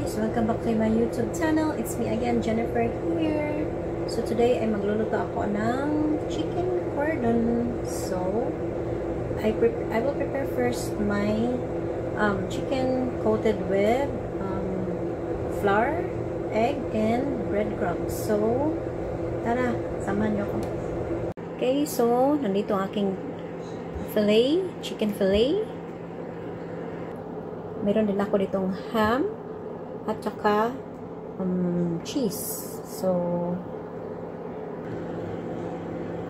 guys! Welcome back to my YouTube channel. It's me again, Jennifer here. So today ay magluluto ako ng chicken cordon. So I will prepare first my chicken coated with flour, egg, and breadcrumbs. So tara, samahan niyo ako. Okay, so nandito ang aking fillet, chicken fillet. Meron din ako ditong ham at saka cheese. So,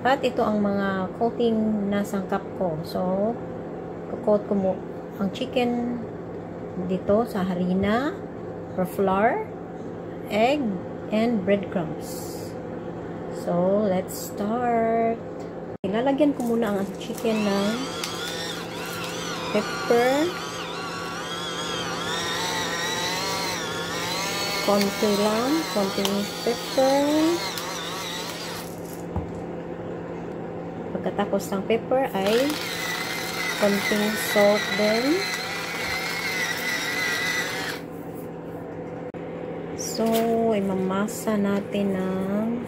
at ito ang mga coating na sangkap ko. So, coat ko mo ang chicken dito sa harina, or flour, egg, and breadcrumbs. So, let's start. Ilalagyan ko muna ang chicken ng pepper, konti lang, konting pepper. Pagkatapos ng pepper ay konting salt din. So, imamasa natin ng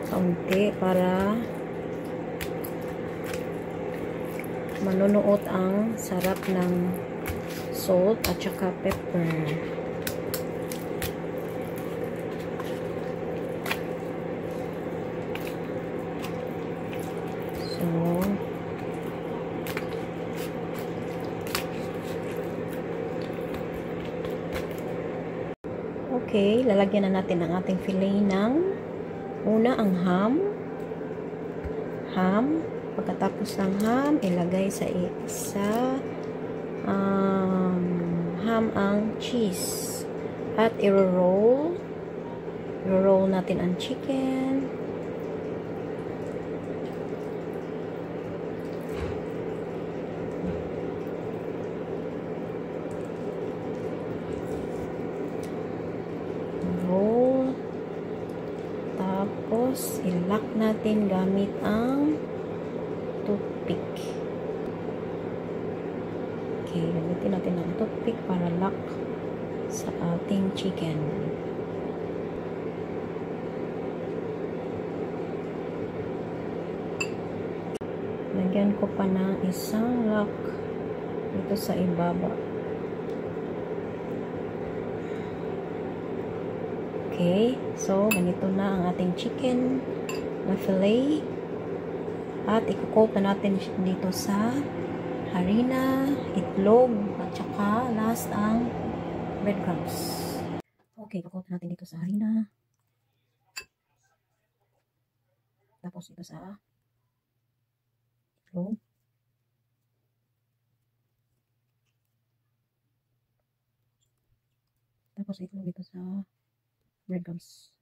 konti para manunuot ang sarap ng salt at saka pepper. So, okay, lalagyan na natin ang ating fillet ng una ang ham. Pagkatapos ng ham, ilagay sa ham ang cheese at i-roll natin ang chicken. Roll, tapos i-lock natin gamit ang toothpick. Okay, gamitin natin ang toothpick para lock sa ating chicken. Lagyan ko pa ng isang lock dito sa ibaba. Okay, so ganito na ang ating chicken na fillet. At i-coat na natin dito sa harina, itlog, at saka last ang breadcrumbs. Okay, i-coat natin dito sa harina. Tapos ito sa itlog. Tapos itlog dito sa breadcrumbs.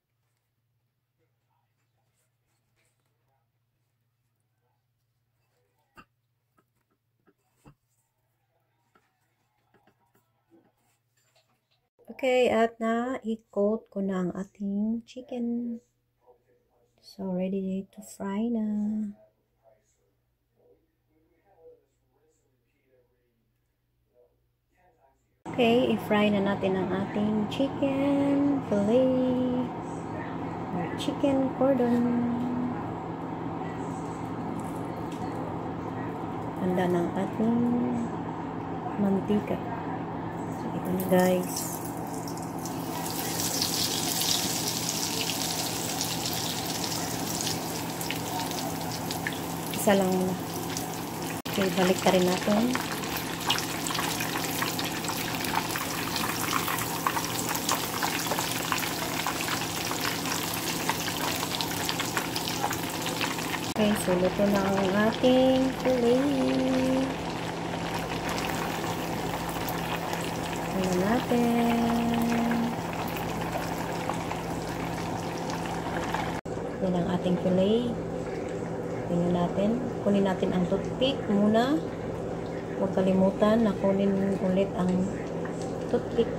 Okay, at na-i-coat ko na ang ating chicken. So, ready to fry na. Okay, i-fry na natin ang ating chicken fillet or chicken cordon. Handa ng ating mantika. So, ito na guys. Isa lang muna. Okay, balik ka rin natin. Okay, so luto na ang ating fillet. Tingnan natin. Yan ang ating fillet. Tingnan natin. Kunin natin ang toothpick muna. Huwag kalimutan na kunin ulit ang toothpick.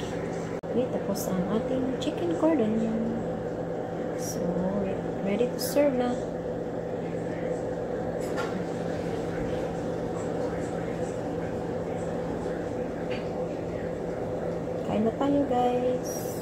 Okay, tapos ang ating chicken cordon. So, ready to serve na. kain na tayo guys.